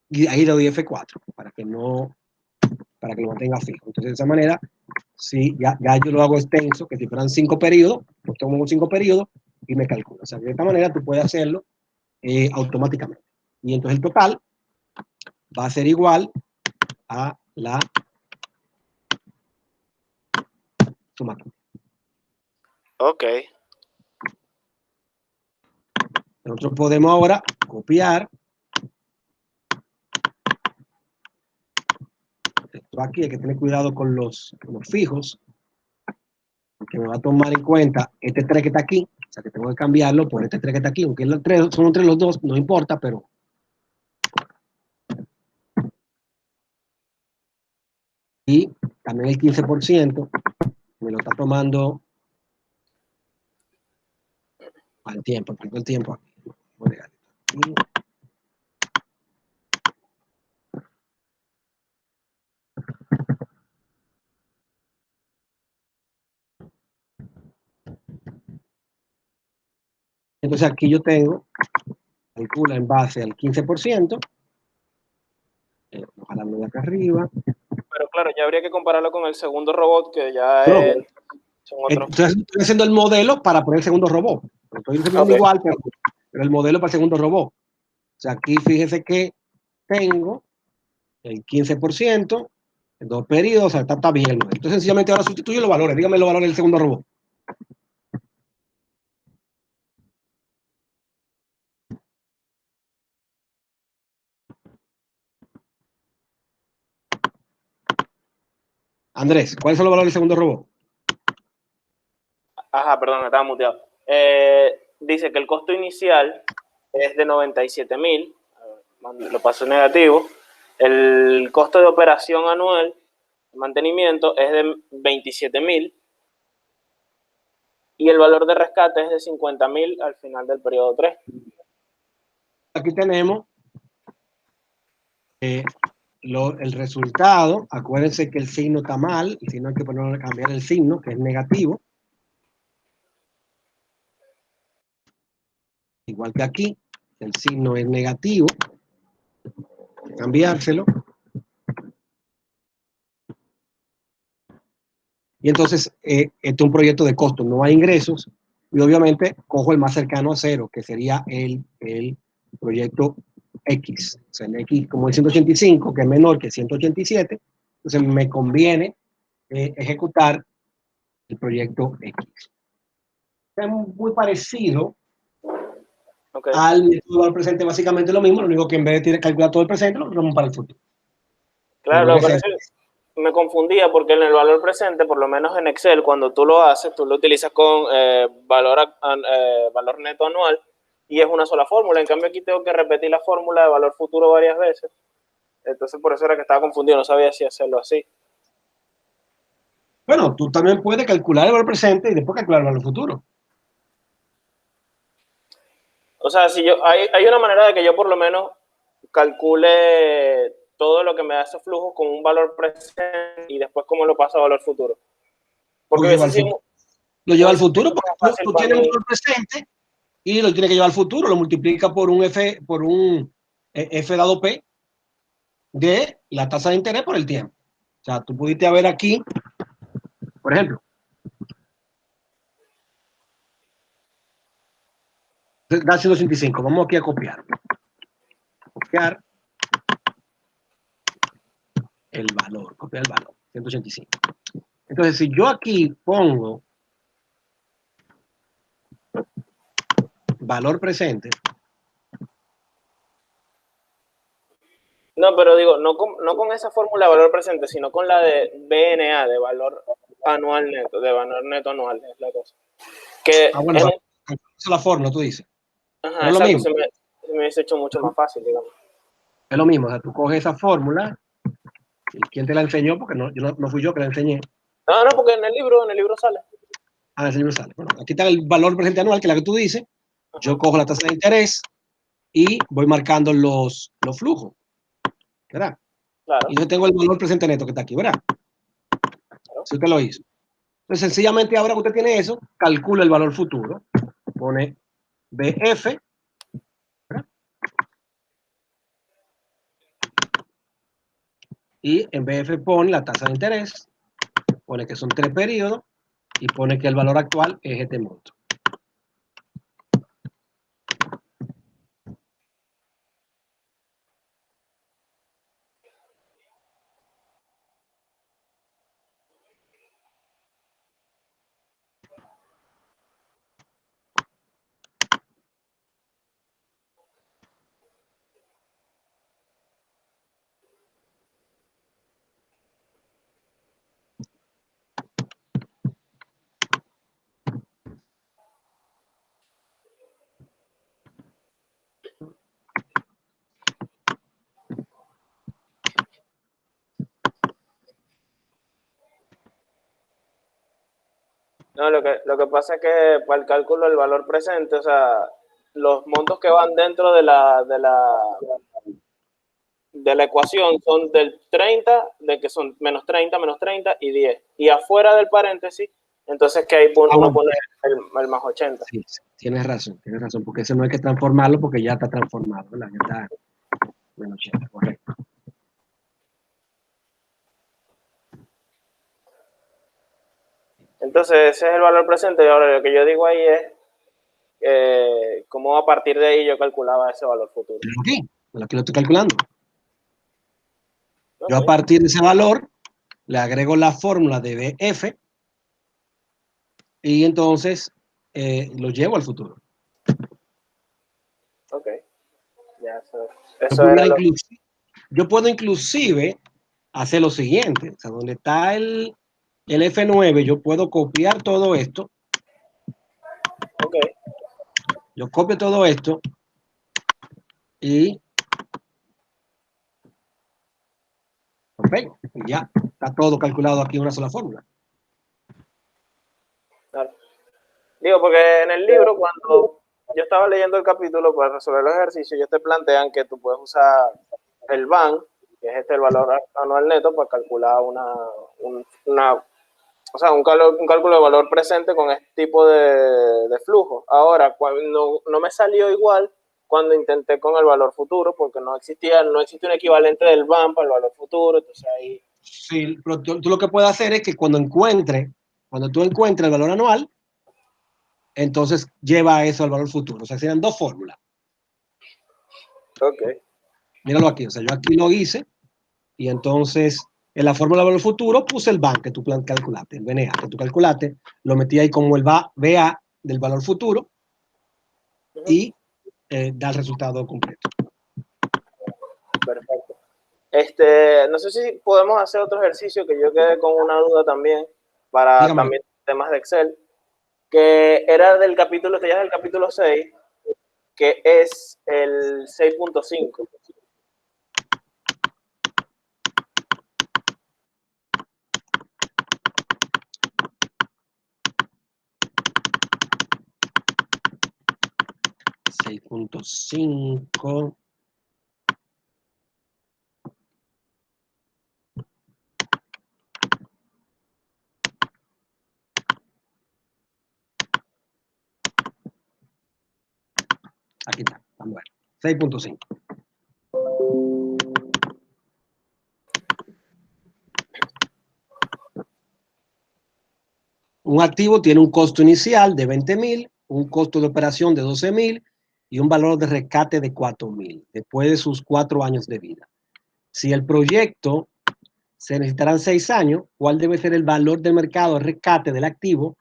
y ahí le doy F4 para que lo mantenga fijo. Entonces, de esa manera, si ya yo lo hago extenso, que si fueran 5 periodos, pues tomo 5 periodos y me calculo. O sea, de esta manera tú puedes hacerlo automáticamente. Y entonces el total va a ser igual a la sumatoria. Ok. Nosotros podemos ahora copiar esto aquí. Hay que tener cuidado con los fijos, porque me va a tomar en cuenta este 3 que está aquí. O sea, que tengo que cambiarlo por este 3 que está aquí. Aunque los 3 son entre los dos, no importa, pero y también el 15% me lo está tomando al tiempo, tengo el tiempo aquí. Voy a dejar esto aquí. Entonces aquí yo tengo, calcula en base al 15%, ojalá lo de acá arriba. Pero claro, ya habría que compararlo con el segundo robot, que ya son otros. Entonces estoy haciendo el modelo para poner el segundo robot. Lo estoy enseñando igual, pero el modelo para el segundo robot. O sea, aquí fíjese que tengo el 15%, en 2 periodos, o sea, está bien. Entonces sencillamente ahora sustituyo los valores. Dígame los valores del segundo robot. Andrés, ¿cuáles son los valores del segundo robot? Ajá, perdón, estaba muteado. Dice que el costo inicial es de 97.000, lo paso negativo. El costo de operación anual, mantenimiento, es de 27.000. Y el valor de rescate es de 50.000 al final del periodo 3. Aquí tenemos el resultado. Acuérdense que el signo está mal, y si no hay que cambiar el signo, que es negativo. Igual que aquí, el signo es negativo. Cambiárselo. Y entonces, este es un proyecto de costo, no hay ingresos. Y obviamente cojo el más cercano a cero, que sería el proyecto X. O sea, el X como el 185, que es menor que 187. Entonces me conviene ejecutar el proyecto X. Es muy parecido al método del presente, básicamente lo mismo, lo único que en vez de calcular todo el presente, lo vamos para el futuro. Claro, lo que me confundía porque en el valor presente, por lo menos en Excel, cuando tú lo haces, tú lo utilizas con valor neto anual y es una sola fórmula. En cambio aquí tengo que repetir la fórmula de valor futuro varias veces. Entonces por eso era que estaba confundido, no sabía si hacerlo así. Bueno, tú también puedes calcular el valor presente y después calcular el valor futuro. O sea, si hay una manera de que yo por lo menos calcule todo lo que me da ese flujo con un valor presente y después cómo lo paso a valor futuro. Porque lo lleva al futuro porque tú tienes un valor presente y lo tienes que llevar al futuro, lo multiplica por un F dado P de la tasa de interés por el tiempo. O sea, tú pudiste ver aquí, por ejemplo, da 185. Vamos aquí a copiar. Copiar el valor, 185. Entonces, si yo aquí pongo valor presente. No, pero digo, no con esa fórmula de valor presente, sino con la de BNA, de valor anual neto, de valor neto anual, es la cosa. Que bueno, esa es la fórmula, tú dices. Ajá, exacto, lo mismo. Se me hubiese hecho mucho más fácil, digamos. Es lo mismo, o sea, tú coges esa fórmula. ¿Quién te la enseñó? Porque no fui yo que la enseñé. No, porque en el libro sale. Ah, en el libro sale. Bueno, aquí está el valor presente anual, que es la que tú dices. Ajá. Yo cojo la tasa de interés y voy marcando los flujos. ¿Verdad? Claro. Y yo tengo el valor presente neto que está aquí, ¿verdad? Claro. Si usted lo hizo. Entonces, sencillamente, ahora que usted tiene eso, calcula el valor futuro. Pone BF, ¿verdad? Y en BF pone la tasa de interés, pone que son 3 periodos y pone que el valor actual es este monto. No, lo que pasa es que para el cálculo del valor presente, o sea, los montos que van dentro de la ecuación son del 30, de que son menos 30, menos 30 y 10. Y afuera del paréntesis, entonces que ahí uno pone el más 80. Sí, sí, tienes razón, porque eso no hay que transformarlo porque ya está transformado, ¿verdad? Ya está menos 80, correcto. Entonces ese es el valor presente y ahora lo que yo digo ahí es cómo a partir de ahí yo calculaba ese valor futuro. Aquí lo estoy calculando. Okay. Yo a partir de ese valor le agrego la fórmula de BF y entonces lo llevo al futuro. Ok. Ya, eso era yo puedo inclusive hacer lo siguiente. O sea, donde está el F9, yo puedo copiar todo esto. Ok. Yo copio todo esto y lo pego. Y ya está todo calculado aquí en una sola fórmula. Claro. Digo, porque en el libro, cuando yo estaba leyendo el capítulo para resolver los ejercicios, ellos te plantean que tú puedes usar el BAN, que es el valor anual neto, para calcular un cálculo de valor presente con este tipo de flujo. Ahora, no me salió igual cuando intenté con el valor futuro, porque no existe un equivalente del BAN para el valor futuro, entonces ahí... Sí, pero tú lo que puedes hacer es que cuando tú encuentres el valor anual, entonces lleva eso al valor futuro. O sea, serían 2 fórmulas. Ok. Míralo aquí. O sea, yo aquí lo hice y entonces en la fórmula del valor futuro puse el BAN que tú calculaste, el BNA que tú calculaste, lo metí ahí como el BA del valor futuro y da el resultado completo. Perfecto. No sé si podemos hacer otro ejercicio que yo quedé con una duda también para Dígame. también temas de Excel, que era del capítulo, que ya es el capítulo 6, que es el 6.5. Aquí está, vamos a ver. 6.5. Un activo tiene un costo inicial de 20,000, un costo de operación de 12,000 y un valor de rescate de 4,000 después de sus 4 años de vida. Si el proyecto se necesitarán 6 años, ¿cuál debe ser el valor de mercado de rescate del activo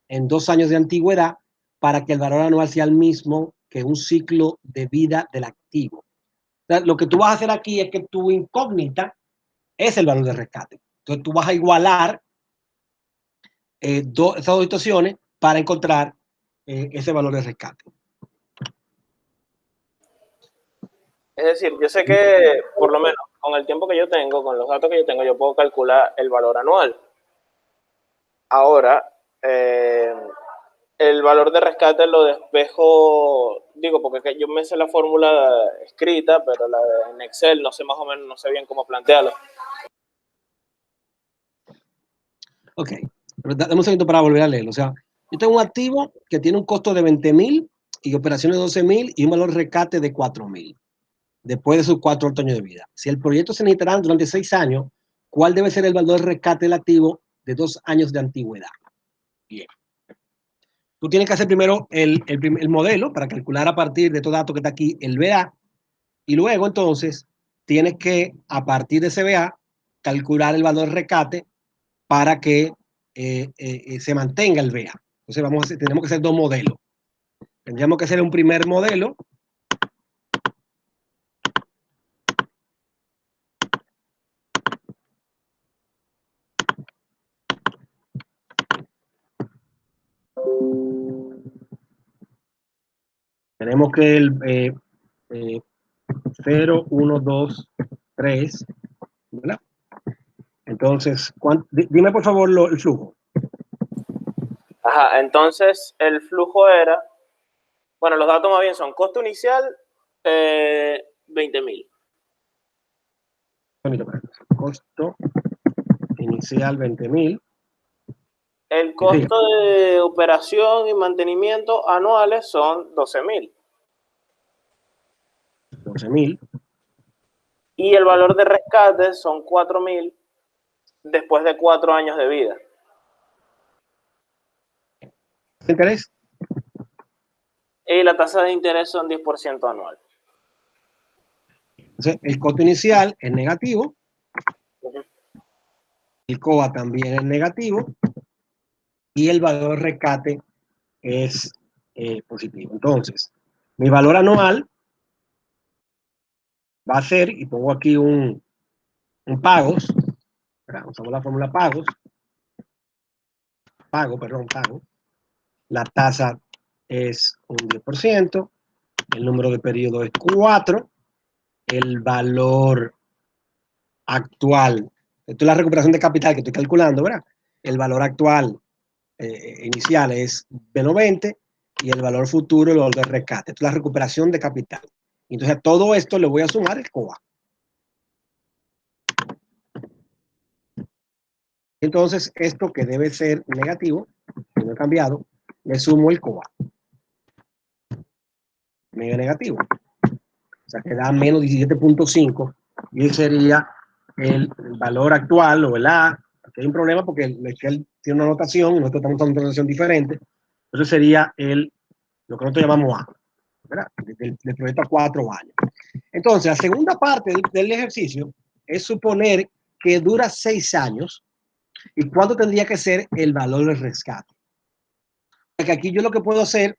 en 2 años de antigüedad para que el valor anual sea el mismo que un ciclo de vida del activo? O sea, lo que tú vas a hacer aquí es que tu incógnita es el valor de rescate. Entonces tú vas a igualar esas 2 situaciones para encontrar ese valor de rescate. Es decir, yo sé que por lo menos con el tiempo que yo tengo, con los datos que yo tengo, yo puedo calcular el valor anual. Ahora, el valor de rescate lo despejo, digo, porque yo me sé la fórmula escrita, pero en Excel no sé más o menos, no sé bien cómo plantearlo. Ok, pero dame un segundo para volver a leerlo. O sea, yo tengo un activo que tiene un costo de 20,000 y operaciones de 12.000 y un valor de rescate de 4.000 después de sus 4 años de vida. Si el proyecto se necesitará durante 6 años, ¿cuál debe ser el valor de rescate del activo de 2 años de antigüedad? Bien. Tú tienes que hacer primero el modelo para calcular a partir de estos datos que está aquí el BA, y luego entonces tienes que, a partir de ese BA, calcular el valor de rescate para que se mantenga el BA. Entonces tenemos que hacer 2 modelos. Tendríamos que hacer un primer modelo. Tenemos que el 0, 1, 2, 3, ¿verdad? Entonces, dime por favor el flujo. Ajá, entonces el flujo era, bueno, los datos más bien son costo inicial, 20.000. Costo inicial 20.000. El costo de operación y mantenimiento anuales son 12.000. 12.000. Y el valor de rescate son 4.000 después de 4 años de vida. ¿Interés? Y la tasa de interés son 10% anual. Entonces, el costo inicial es negativo. El COA también es negativo. Y el valor de rescate es positivo. Entonces, mi valor anual va a ser, y pongo aquí un pagos, usamos la fórmula pago. La tasa es un 10%, el número de periodo es 4, el valor actual, esto es la recuperación de capital que estoy calculando, ¿verdad? El valor actual inicial es menos 20 y el valor futuro, el valor de rescate. Esto es la recuperación de capital. Entonces a todo esto le voy a sumar el COA. Entonces esto que debe ser negativo, que no he cambiado, le sumo el COA. Medio negativo. O sea que da menos 17.5 y ese sería el valor actual o el A. Aquí hay un problema porque el Excel tiene una notación y nosotros estamos usando una notación diferente. Entonces sería lo que nosotros llamamos A, ¿verdad? Del proyecto a 4 años. Entonces, la segunda parte del ejercicio es suponer que dura 6 años y cuánto tendría que ser el valor del rescate. Porque aquí yo lo que puedo hacer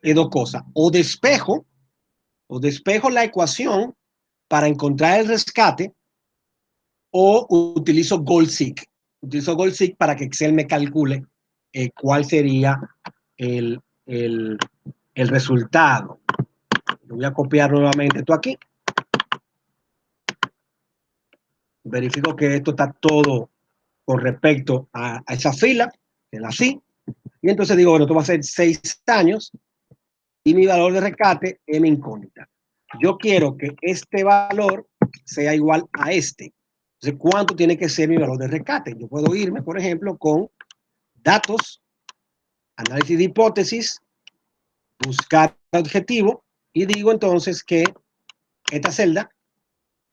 es 2 cosas. O despejo la ecuación para encontrar el rescate o utilizo GoalSeek. Utilizo GoalSeek para que Excel me calcule cuál sería el resultado. Lo voy a copiar nuevamente esto aquí. Verifico que esto está todo con respecto a esa fila, el así. Y entonces digo, bueno, esto va a ser 6 años y mi valor de rescate es mi incógnita. Yo quiero que este valor sea igual a este. Entonces, ¿cuánto tiene que ser mi valor de rescate? Yo puedo irme, por ejemplo, con datos, análisis de hipótesis, buscar objetivo y digo entonces que esta celda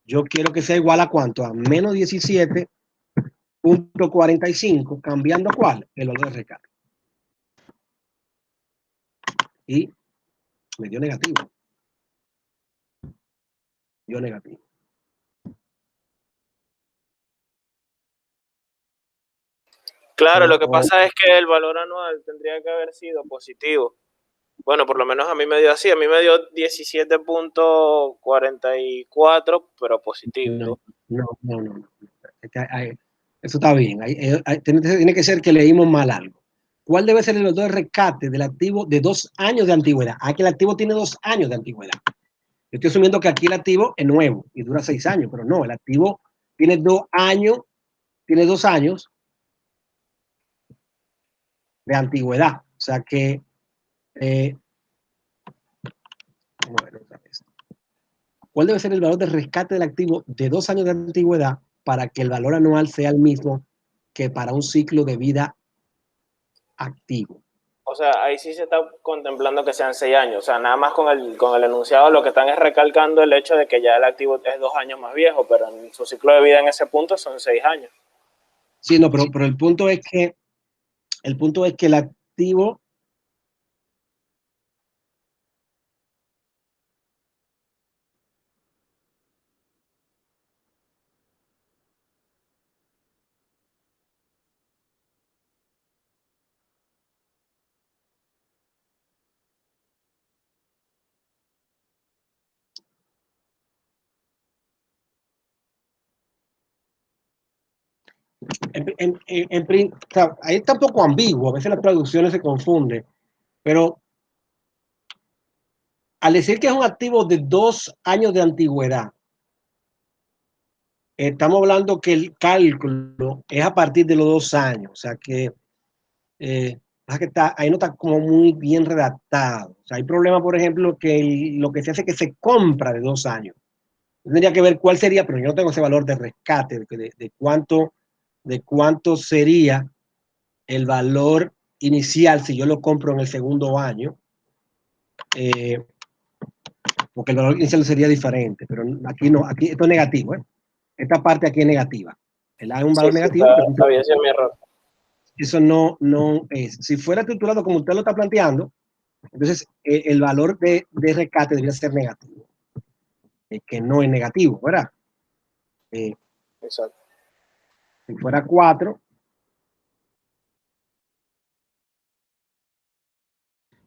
yo quiero que sea igual a ¿cuánto? A menos 17.45, cambiando ¿cuál? El valor de rescate. Y me dio negativo. Dio negativo. Claro, lo que pasa es que el valor anual tendría que haber sido positivo. Bueno, por lo menos a mí me dio así, a mí me dio 17.44, pero positivo. No. Eso está bien. Tiene que ser que leímos mal algo. ¿Cuál debe ser el valor de rescate del activo de 2 años de antigüedad? Aquí el activo tiene 2 años de antigüedad. Yo estoy asumiendo que aquí el activo es nuevo y dura 6 años, pero no, el activo tiene 2 años, de antigüedad. O sea que ¿cuál debe ser el valor de rescate del activo de 2 años de antigüedad para que el valor anual sea el mismo que para un ciclo de vida activo? O sea, ahí sí se está contemplando que sean 6 años. O sea, nada más con el enunciado lo que están es recalcando el hecho de que ya el activo es 2 años más viejo, pero en su ciclo de vida en ese punto son 6 años. Sí, no, pero el punto es que el activo o sea, ahí está un poco ambiguo, a veces las traducciones se confunden, pero al decir que es un activo de 2 años de antigüedad, estamos hablando que el cálculo es a partir de los 2 años, o sea que, ahí no está como muy bien redactado. O sea, hay problemas, por ejemplo, que lo que se hace es que se compra de 2 años. Tendría que ver cuál sería, pero yo no tengo ese valor de rescate, de cuánto sería el valor inicial si yo lo compro en el segundo año, porque el valor inicial sería diferente, pero aquí no, aquí esto es negativo, ¿eh? Esta parte aquí es negativa. El A es un valor Sí, negativo, había sido mi error. eso no es. Si fuera estructurado como usted lo está planteando, entonces el valor de rescate debería ser negativo, que no es negativo, ¿verdad? Exacto. Si fuera 4,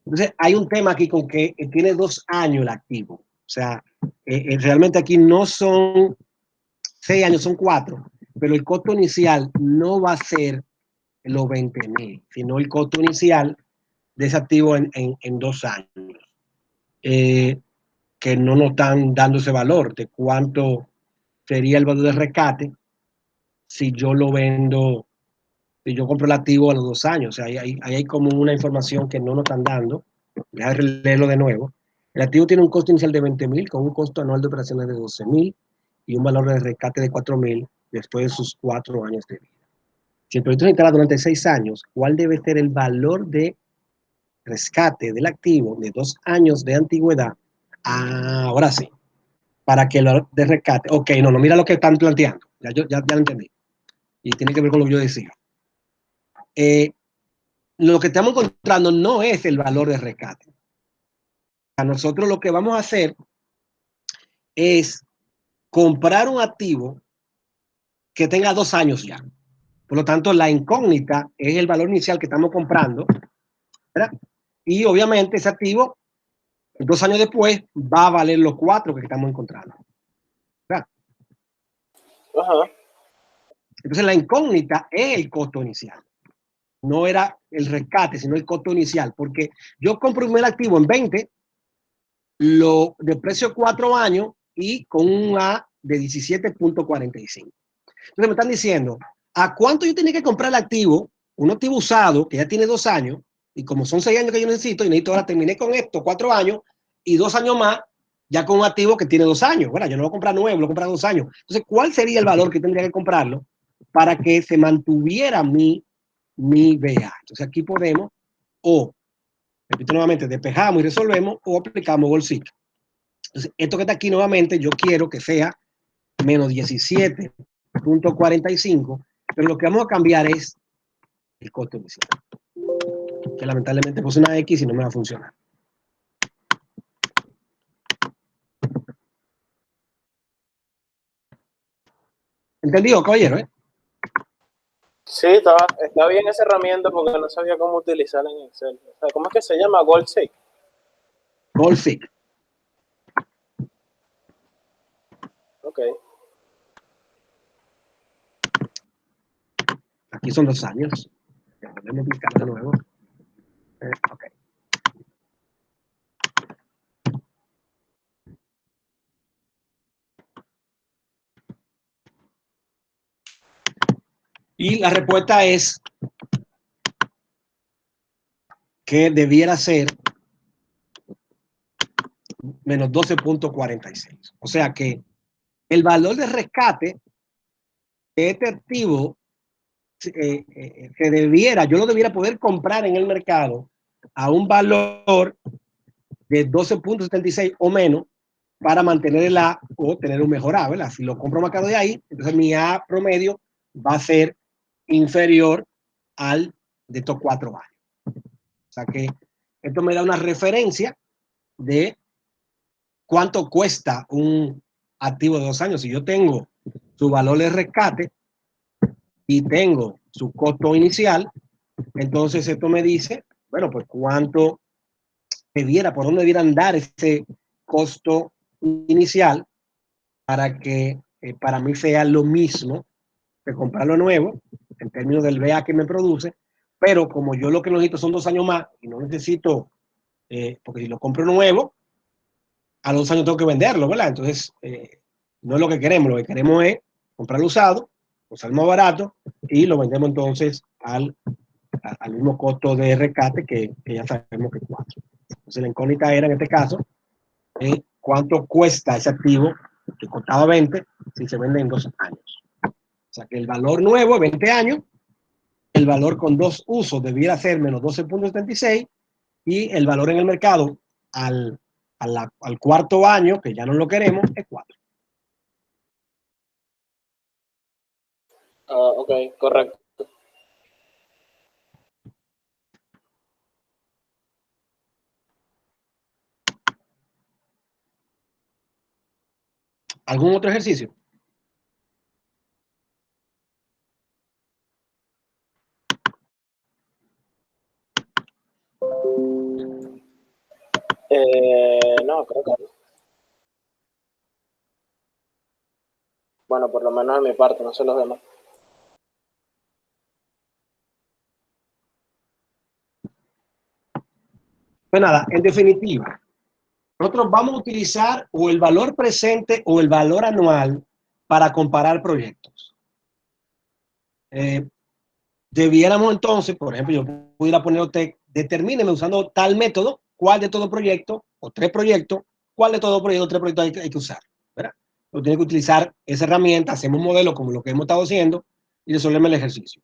entonces hay un tema aquí con que tiene 2 años el activo. O sea, realmente aquí no son 6 años, son 4, pero el costo inicial no va a ser los 20,000, sino el costo inicial de ese activo en 2 años, que no nos están dando ese valor de cuánto sería el valor de rescate si yo lo vendo, si yo compro el activo a los 2 años. O sea, ahí hay como una información que no nos están dando. Déjame leerlo de nuevo. El activo tiene un costo inicial de 20,000 con un costo anual de operaciones de 12,000 y un valor de rescate de 4,000 después de sus 4 años de vida. Si el proyecto se instala durante 6 años, ¿cuál debe ser el valor de rescate del activo de 2 años de antigüedad? Ahora sí, para que el valor de rescate. Ok, no, mira lo que están planteando. Ya lo entendí. Y tiene que ver con lo que yo decía. Lo que estamos encontrando no es el valor de rescate. A nosotros lo que vamos a hacer es comprar un activo que tenga 2 años ya. Por lo tanto, la incógnita es el valor inicial que estamos comprando, ¿verdad? Y obviamente ese activo, 2 años después, va a valer los 4 que estamos encontrando, ¿verdad? Ajá. Entonces la incógnita es el costo inicial. No era el rescate, sino el costo inicial, porque yo compro un activo en 20, lo de precio 4 años y con un A de 17.45. Entonces me están diciendo, ¿a cuánto yo tenía que comprar el activo? Un activo usado que ya tiene 2 años, y como son 6 años que yo necesito, y necesito ahora terminé con esto, 4 años, y 2 años más, ya con un activo que tiene 2 años. Bueno, yo no lo voy a comprar nuevo, lo voy a comprar 2 años. Entonces, ¿cuál sería el valor que tendría que comprarlo para que se mantuviera mi BA? Entonces aquí podemos, o, repito nuevamente, despejamos y resolvemos, o aplicamos bolsito. Entonces, esto que está aquí nuevamente, yo quiero que sea menos 17.45, pero lo que vamos a cambiar es el costo inicial, que lamentablemente puse una X y no me va a funcionar. ¿Entendido, caballero? Sí, está bien esa herramienta porque no sabía cómo utilizarla en Excel. O sea, ¿cómo es que se llama? GoalSeek. GoalSeek. Ok. Aquí son 2 años. Podemos aplicar de nuevo. Ok. Y la respuesta es que debiera ser menos 12.46. O sea que el valor de rescate de este activo yo lo debiera poder comprar en el mercado a un valor de 12.76 o menos para mantener el A o tener un mejor A, ¿verdad? Si lo compro más caro de ahí, entonces mi A promedio va a ser inferior al de estos 4 años. O sea que esto me da una referencia de cuánto cuesta un activo de 2 años. Si yo tengo su valor de rescate y tengo su costo inicial, entonces esto me dice, bueno, pues cuánto debiera, por dónde debieran dar ese costo inicial para que para mí sea lo mismo que comprarlo nuevo en términos del BA que me produce, pero como yo lo que necesito son 2 años más y no necesito, porque si lo compro nuevo, a los 2 años tengo que venderlo, ¿verdad? Entonces, no es lo que queremos es comprarlo usado, usar más barato y lo vendemos entonces al mismo costo de rescate que ya sabemos que es 4. Entonces, la incógnita era en este caso, cuánto cuesta ese activo que costaba 20 si se vende en 2 años. O sea que el valor nuevo es 20 años, el valor con 2 usos debiera ser menos 12.76 y el valor en el mercado al cuarto año, que ya no lo queremos, es 4. Ok, correcto. ¿Algún otro ejercicio? No, creo que no. Bueno, por lo menos de mi parte, no sé los demás. Pues nada, en definitiva, nosotros vamos a utilizar o el valor presente o el valor anual para comparar proyectos. Debiéramos entonces, por ejemplo, yo pudiera poner usted, determíneme usando tal método, cuál de todo proyecto o 3 proyectos, cuál de todo proyecto o 3 proyectos hay que usar, ¿verdad? Lo tiene que utilizar esa herramienta, hacemos un modelo como lo que hemos estado haciendo y resolvemos el ejercicio.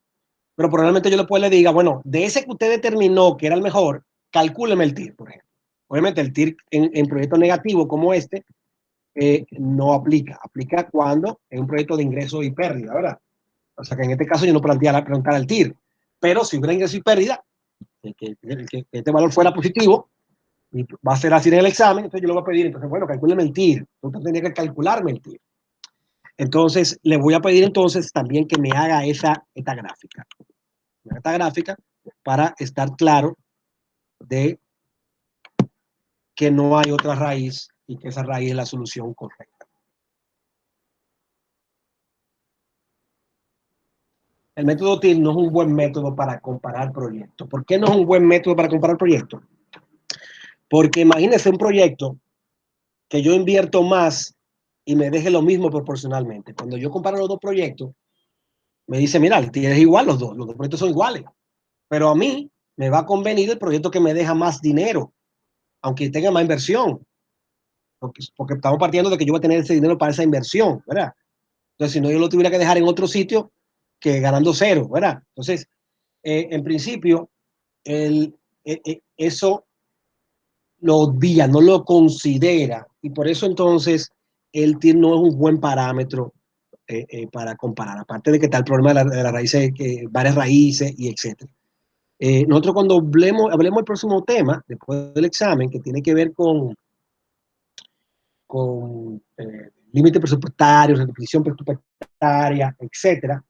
Pero probablemente yo después le diga, bueno, de ese que usted determinó que era el mejor, calcúleme el TIR, por ejemplo. Obviamente el TIR en proyectos negativos como este no aplica. Aplica cuando es un proyecto de ingreso y pérdida, ¿verdad? O sea que en este caso yo no planteara preguntar el TIR. Pero si hubiera ingreso y pérdida, que este valor fuera positivo, y va a ser así en el examen, entonces yo le voy a pedir, entonces, bueno, calcúleme el TIR. Usted tendría que calcularme el TIR. Entonces, le voy a pedir entonces también que me haga esta gráfica. Esta gráfica para estar claro de que no hay otra raíz y que esa raíz es la solución correcta. El método TIL no es un buen método para comparar proyectos. ¿Por qué no es un buen método para comparar proyectos? Porque imagínese un proyecto que yo invierto más y me deje lo mismo proporcionalmente. Cuando yo comparo los dos proyectos, me dice, mira, el TIL es igual los dos proyectos son iguales. Pero a mí me va a convenir el proyecto que me deja más dinero, aunque tenga más inversión. Porque estamos partiendo de que yo voy a tener ese dinero para esa inversión, ¿verdad? Entonces, si no, yo lo tuviera que dejar en otro sitio que ganando cero, ¿verdad? Entonces, en principio, eso lo obvia, no lo considera, y por eso entonces el TIR no es un buen parámetro para comparar, aparte de que está el problema de las raíces, varias raíces y etcétera. Nosotros cuando hablemos del próximo tema, después del examen, que tiene que ver con límites presupuestarios, definición presupuestaria, etcétera.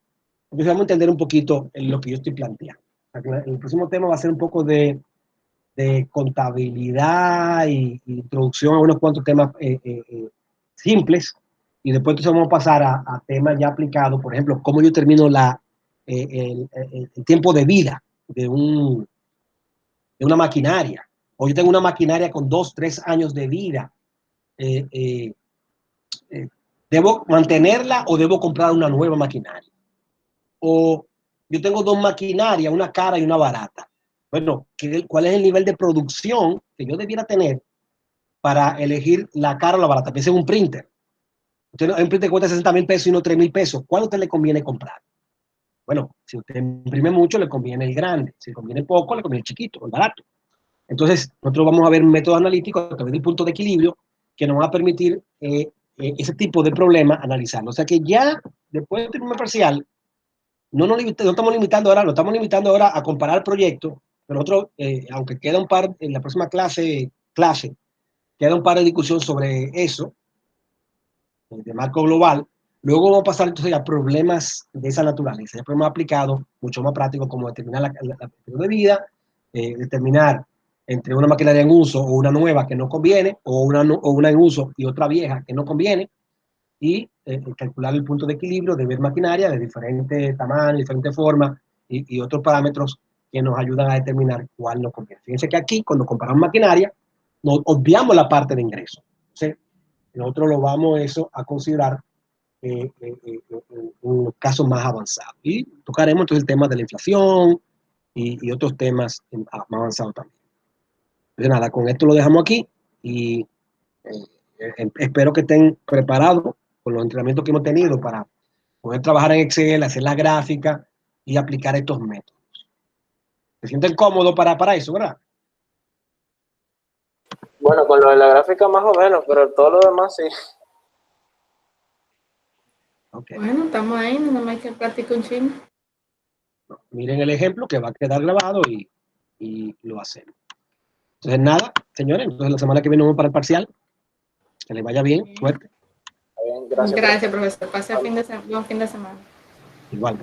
Entonces vamos a entender un poquito lo que yo estoy planteando. O sea, el próximo tema va a ser un poco de contabilidad y introducción a unos cuantos temas simples, y después entonces vamos a pasar a temas ya aplicados, por ejemplo, cómo yo termino el tiempo de vida de una maquinaria, o yo tengo una maquinaria con 2, 3 años de vida. ¿Debo mantenerla o debo comprar una nueva maquinaria? O yo tengo 2 maquinarias, una cara y una barata. Bueno, ¿cuál es el nivel de producción que yo debiera tener para elegir la cara o la barata? Piensa en un printer. Un printer que cuesta 60,000 pesos y no 3,000 pesos. ¿Cuál a usted le conviene comprar? Bueno, si usted imprime mucho, le conviene el grande. Si le conviene poco, le conviene el chiquito, el barato. Entonces, nosotros vamos a ver métodos analíticos a través del punto de equilibrio que nos va a permitir ese tipo de problemas analizarlo. O sea que ya después del primer parcial, no estamos limitando ahora, lo estamos limitando ahora a comparar proyectos, pero nosotros, aunque queda un par, en la próxima clase, queda un par de discusión sobre eso, de marco global. Luego vamos a pasar entonces a problemas de esa naturaleza, ya problemas aplicados, mucho más prácticos, como determinar la periodo de vida, determinar entre una maquinaria en uso o una nueva que no conviene, o una en uso y otra vieja que no conviene, y calcular el punto de equilibrio de ver maquinaria de diferentes tamaños, diferentes formas y otros parámetros que nos ayudan a determinar cuál nos conviene. Fíjense que aquí, cuando comparamos maquinaria, nos obviamos la parte de ingreso. ¿Sí? Nosotros lo vamos eso a considerar en los casos más avanzados. Y tocaremos entonces el tema de la inflación y otros temas más avanzados también. Entonces nada, con esto lo dejamos aquí y espero que estén preparados con los entrenamientos que hemos tenido para poder trabajar en Excel, hacer la gráfica y aplicar estos métodos. ¿Se sienten cómodos para eso, verdad? Bueno, con lo de la gráfica más o menos, pero todo lo demás sí. Okay. Bueno, estamos ahí, no hay que practicar un chingo. Miren el ejemplo que va a quedar grabado y lo hacemos. Entonces, nada, señores, entonces la semana que viene vamos para el parcial. Que les vaya bien, suerte. Bien, gracias. Gracias, profesor. Pase buen fin de semana. Igual.